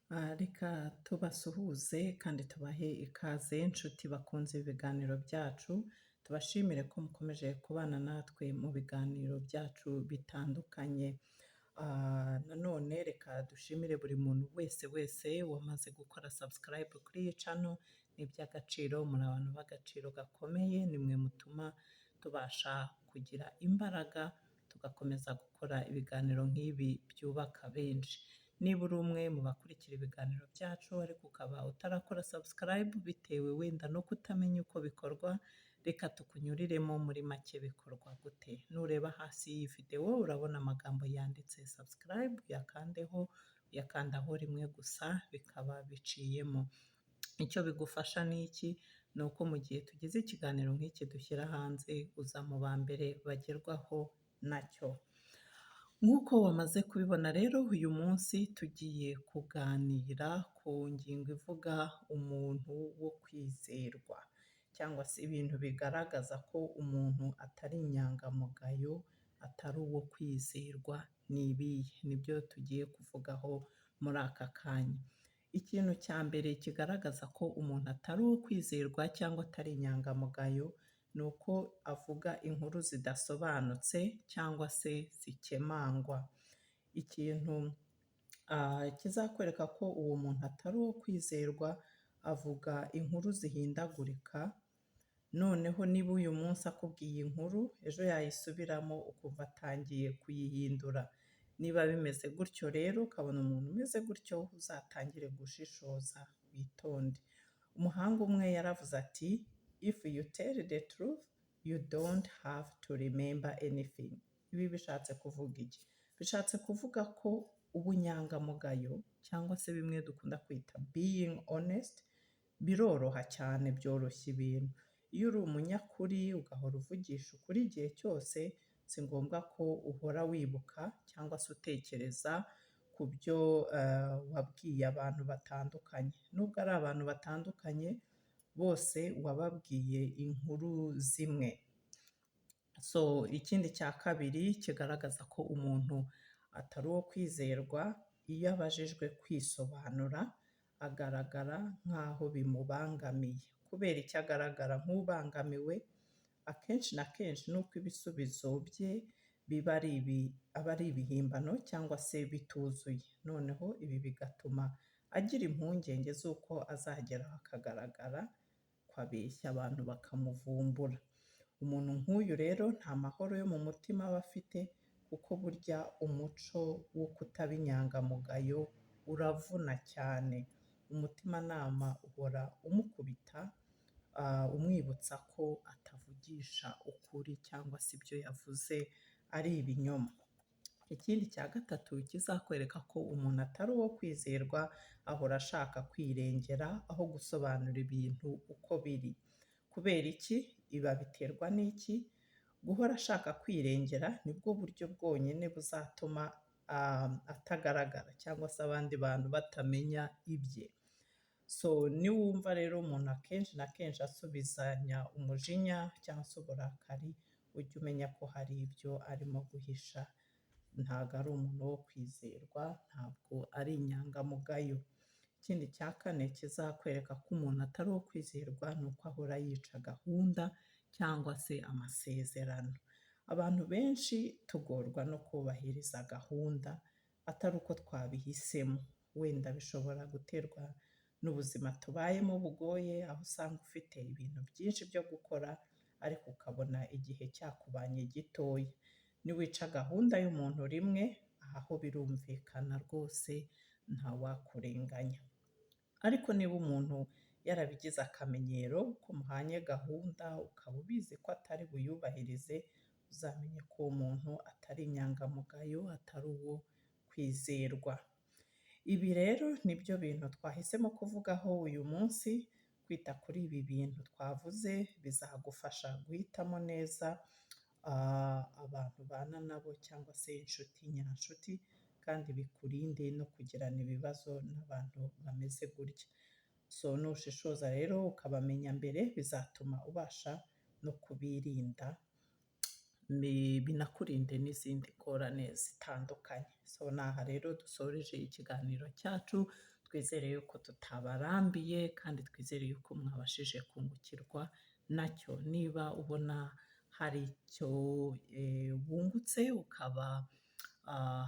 Reka tubasuhuze kandi tubahe ikaze nshuti bakunze ibiganiro byacu, tubashimire ko mukomeje kubana natwe mu biganiro byacu bitandukanye. Nanone reka dushimire buri muntu wese wamaze gukora subscribe kuri iyi channel, ni iby'agaciro, muri abantu b'agaciro gakomeye, nimwe mutuma tubasha kugira imbaraga tugakomeza gukora ibiganiro nk'ibi byubaka benshi. Niba uri umwe mu bakurikira ibiganiro byacu ariko ukaba utarakora subscribe bitewe wenda no kutamenya uko bikorwa, reka tukunyuriremo muri make bikorwa gute. Nureba hasi y'iyi video urabona amagambo yanditse subscribe, uyakandeho, uyakandaho rimwe gusa bikaba biciyemo. Icyo bigufasha ni iki? Ni uko mu gihe tugize ikiganiro nk'iki dushyira hanze uza mu ba mbere bagerwaho nacyo. Nk'uko wamaze kubibona rero, uyu munsi tugiye kuganira ku ngingo ivuga umuntu wo kwizerwa, cyangwa se ibintu bigaragaza ko umuntu atari inyangamugayo, atari uwo kwizerwa ni ibihe? Nibyo tugiye kuvugaho muri aka kanya. Ikintu cya mbere kigaragaza ko umuntu atari uwo kwizerwa cyangwa atari inyangamugayo, ni uko avuga inkuru zidasobanutse cyangwa se zikemangwa. Ikintu kizakwereka ko uwo muntu atari uwo kwizerwa, avuga inkuru zihindagurika, noneho niba uyu munsi akubwiye inkuru, ejo yayisubiramo ukumva atangiye kuyihindura. Niba bimeze gutyo rero, ukabona umuntu umeze gutyo, uzatangire gushishoza, witonde. Umuhanga umwe yaravuze ati, if you tell the truth, you don't have to remember anything. Ibi bishatse kuvuga iki? Bishatse kuvuga ko ubunyangamugayo cyangwa se bimwe dukunda kwita being honest, biroroha cyane, byoroshya ibintu. Iyo uri umunyakuri ugahora uvugisha ukuri igihe cyose, si ngombwa ko uhora wibuka cyangwa se utekereza ku byo wabwiye abantu batandukanye. Nubwo ari abantu batandukanye, bose wababwiye inkuru zimwe. Ikindi cya kabiri kigaragaza ko umuntu atari uwo kwizerwa, iyo abajijwe kwisobanura agaragara nk'aho bimubangamiye. Kubera icyo agaragara nk'ubangamiwe? Akenshi na kenshi ni uko ibisubizo bye aba ari ibihimbano cyangwa se bituzuye. Noneho ibi bigatuma agira impungenge z'uko azageraho akagaragara ko abeshya abantu bakamuvumbura. Umuntu nk'uyu rero nta mahoro yo mu mutima aba afite, kuko burya umuco wo kutaba inyangamugayo uravuna cyane. Umutimanama uhora umukubita, umwibutsa ko atavugisha ukuri cyangwa se ibyo yavuze ari ibinyoma. Ikindi cya gatatu kizakwereka ko umuntu atari uwo kwizerwa, ahora ashaka kwirengera aho gusobanura ibintu uko biri. Kubera iki? Ibi biterwa n'iki? Guhora ashaka kwirengera nibwo buryo bwonyine buzatuma atagaragara cyangwa se abandi bantu batamenya ibye. Niwumva rero umuntu akenshi na kenshi asubizanya umujinya cyangwa se uburakari, ujye umenya ko hari ibyo arimo guhisha. Ntabwo ari umuntu wo kwizerwa, ntabwo ari inyangamugayo. Ikindi cya kane kizakwereka ko umuntu atari uwo kwizerwa, ni uko ahora yica gahunda cyangwa se amasezerano. Abantu benshi tugorwa no kubahiriza gahunda, atari uko twabihisemo. Wenda bishobora guterwa n'ubuzima tubayemo bugoye, aho usanga ufite ibintu byinshi byo gukora ariko ukabona igihe cyakubanye gitoya. Niwica gahunda y'umuntu rimwe, aho birumvikana rwose ntawakurenganya. Ariko niba umuntu yarabigize akamenyero ko muhanye gahunda, ukaba ubizi ko atari buyubahirize, uzamenye ko uwo muntu atari inyangamugayo, atari uwo kwizerwa. Ibi rero nibyo bintu twahisemo kuvugaho uyu munsi. Kwita kuri ibi bintu twavuze bizagufasha guhitamo neza abantu ubana nabo cyangwa se inshuti nyanshuti, kandi bikurinde no kugirana ibibazo n'abantu bameze gutya. Nushishoza rero ukabamenya mbere, bizatuma ubasha no kubirinda, binakurinde n'izindi ngorane zitandukanye. Naha rero dusoreje ikiganiro cyacu, twizere yuko tutabarambiye kandi twizere yuko mwabashije kungukirwa nacyo. Niba ubona hari icyo wungutse, ukaba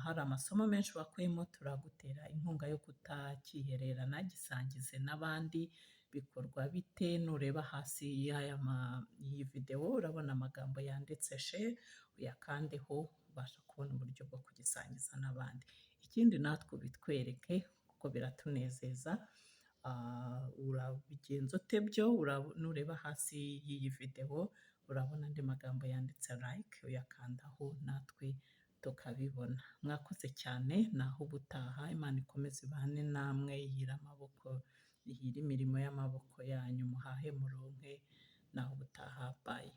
hari amasomo menshi wakuyemo, turagutera inkunga yo kutakihererana, gisangize n'abandi. Bikorwa bite? Nureba hasi y'iyi videwo urabona amagambo yanditse share, uyakandeho ubasha kubona uburyo bwo kugisangiza n'abandi. Ikindi natwe ubitwereke kuko biratunezeza. Urabigenza ute byo? Nureba hasi y'iyi videwo urabona andi magambo yanditse like, uyakandaho natwe tukabibona. Mwakoze cyane, naho ubutaha. Imana ikomeze ibane namwe, ihire amaboko, ihire imirimo y'amaboko yanyu, muhahe muronke, naho ubutaha. Bye.